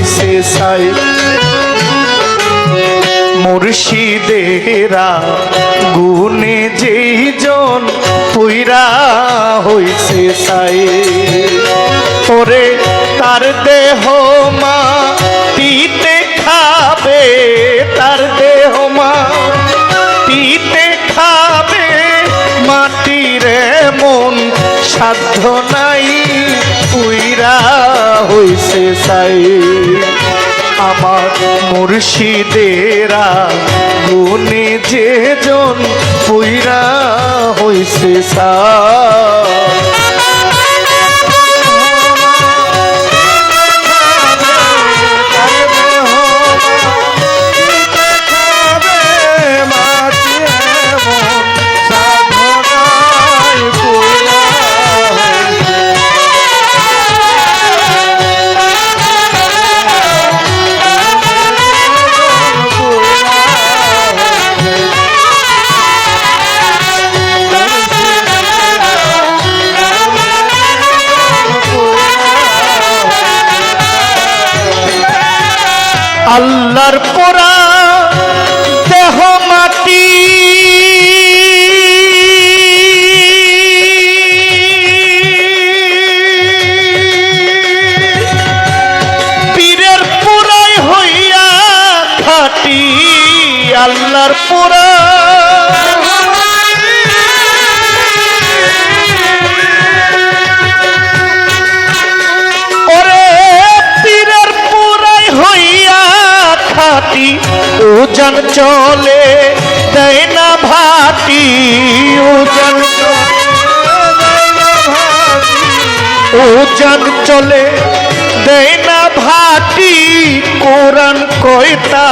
হইছে ছাই। মুর্শিদেরা গুণে যেই জন পুইরা হইছে ছাই। ওরে তার দেহ মাটিতে খাবে, তার দেহ মাটিতে খাবে, মাটির মন সাধ্য নাই পুইরা হইছে ছাই। আমার মুর্শিদেরা গুণে যে জন পুইরা হইছে ছাই। আল্লাহর পোড়া দেহ মাটি, পীরের পোড়াই হইয়া খাটি। আল্লাহর পোড়া ওজন চলে দেয় না ভাটি, ওজন চলে দেয় না ভাটি। কোরআন কয়টা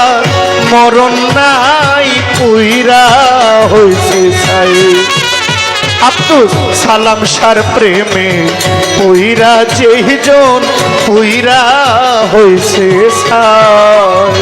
মরণ নাই পুইরা হইছে ছাই। আব্দুল সালাম সার প্রেমে পুইরা যেই জন পুইরা হইছে ছাই।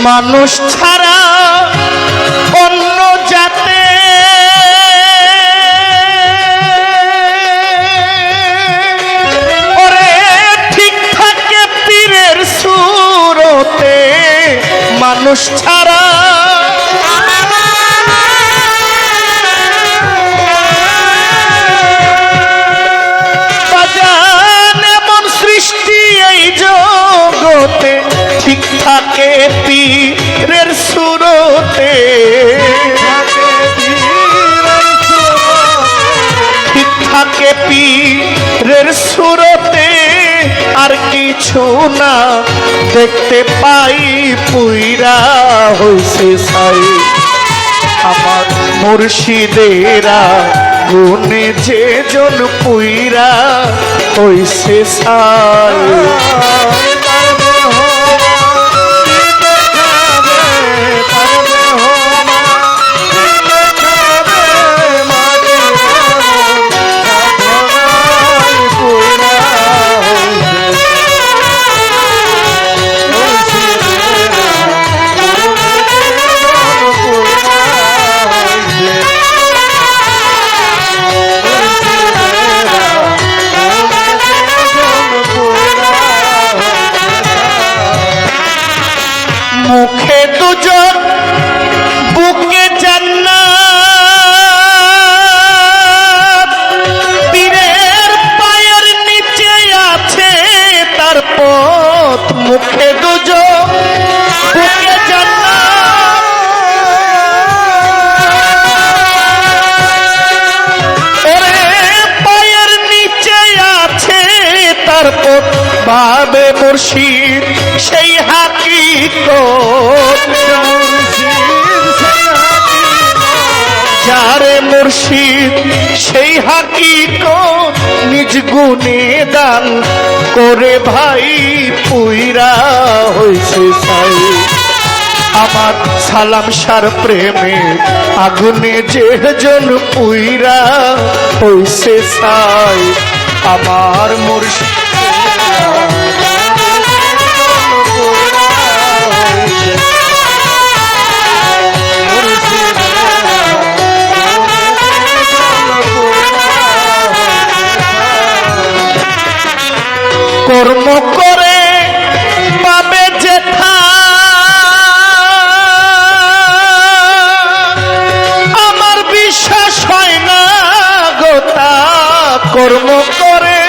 মানুষ ছাড়া অন্য জাতে ওরে ঠিক থাকে পীরের সুরতে। মানুষ ছাড়া বাজান এমন সৃষ্টি এই জগতে, ঠিক থাকে পীরের সুরতে, ঠিক থাকে পীরের সুরতে। আর কিছু না দেখতে পাই পুইরা হইছে ছাই। আমার মুর্শিদেরা গুণে যে জন পুইরা হইছে ছাই। মুখে দুজন বুকে জান্নাত, পীরের পায়ের নিচে আছে তার পথ। মুখে দুজন বুকে জান্নাত, পায়ের নিচে আছে তার পথ। ভাবে মুর্শিদ সেই হাকিকত, যারে মুর্শিদ সেই হাকিকত নিজ গুণে দান করে ভাই পুইরা হইছে ছাই। আমার সালাম সার প্রেমে আগুনে যে জন পুইরা হইছে ছাই। আমার মুর্শিদ কর্ম করে পাবে যেথা আমার বিশ্বাস হয় না গোতা কর্ম করে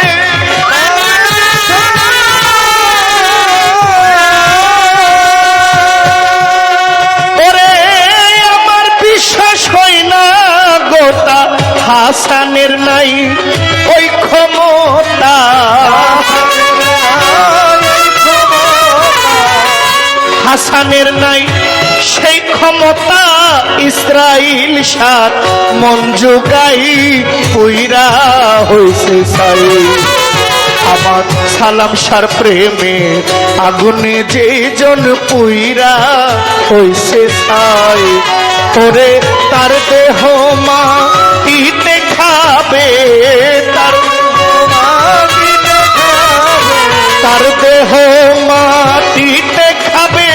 ওরে আমার বিশ্বাস হয় না গোতা হাসানের নাই ওই ক্ষমতা হাসানের নাই সেই ক্ষমতা ইসরাইল সাত মন জোগাই পুইরা হইছে ছাই। আমার সালাম সার প্রেমে আগুনে যে জন পুইরা হইছে ছাই। ওরে তার দেহ মাটিতে খাবে তার দেহ মাটিতে খাবে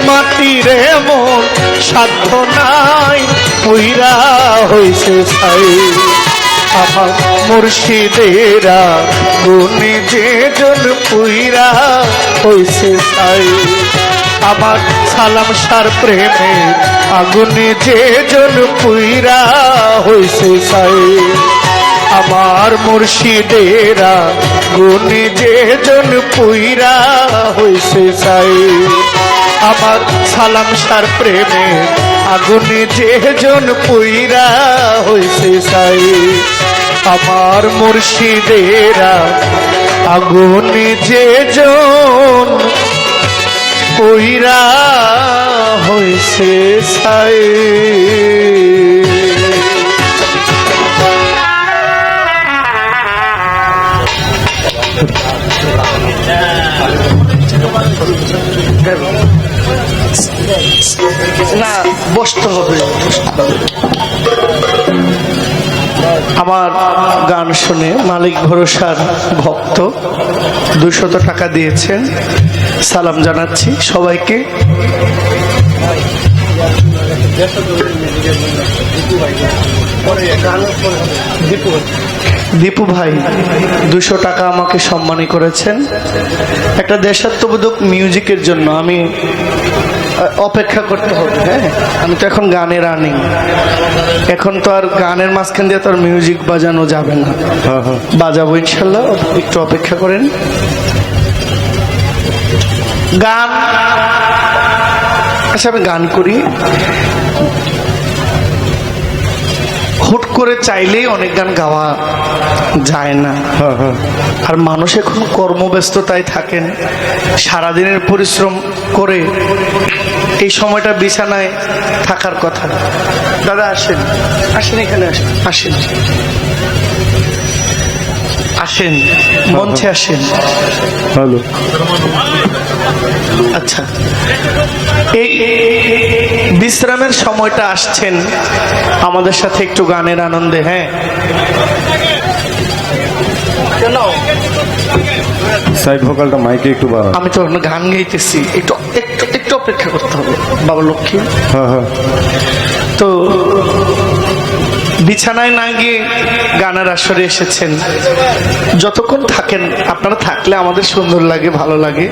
মাটির এমন সাধ্য নাই পুইরা হইছে ছাই। আমার মুর্শিদেরা গুণে যে জন পুইরা হইছে ছাই। আমার সালাম সার প্রেমে আগুনে যে জন পুইরা হইছে ছাই। আমার মুর্শিদেরা গুণে যে জন পুইরা হইছে ছাই। আমার সালাম সার প্রেমে আগুনে যে জন পুইরা হইছে ছাই। আমার মুর্শিদেরা আগুনে যে জন পুইরা হইছে ছাই। না বসতে হবে। আমার গান শুনে মালিক ভরসার ভক্ত 200 টাকা দিয়েছেন, সালাম জানাচ্ছি সবাইকে। দীপু ভাই 200 টাকা আমাকে সম্মানী করেছেন একটা দেশাত্মবোধক মিউজিকের জন্য। আমি অপেক্ষা করতে হবে, হ্যাঁ আমি তো এখন গানে রানিং, এখন তো আর গানের মাঝখান দিয়ে তো আর মিউজিক বাজানো যাবে না। বাজাবো ইনশাল্লাহ, একটু অপেক্ষা করেন। গান আচ্ছা আমি গান করি, হুট করে চাইলেই অনেক গান গাওয়া যায় না। আর মানুষ এখন কর্মব্যস্ততায় থাকেন, সারাদিনের পরিশ্রম করে এই সময়টা বিছানায় থাকার কথা। দাদা আসেন, আসেন এখানে আসেন, আসেন আসেন মঞ্চে আসেন। হ্যালো আচ্ছা, এই বিশ্রামের সময়টা আসছেন আমাদের সাথে একটু গানের আনন্দে। হ্যাঁ সাইড ভোকালটা মাইকে একটু বাড়ান। আমি তো গান গাইতেছি, একটু একটু একটু অপেক্ষা করতে হবে বাবা লক্ষ্মী। তো বিছানায় না গিয়ে গানের আসরে এসেছেন, যতক্ষণ থাকেন আপনারা থাকলে আমাদের সুন্দর লাগে, ভালো লাগে।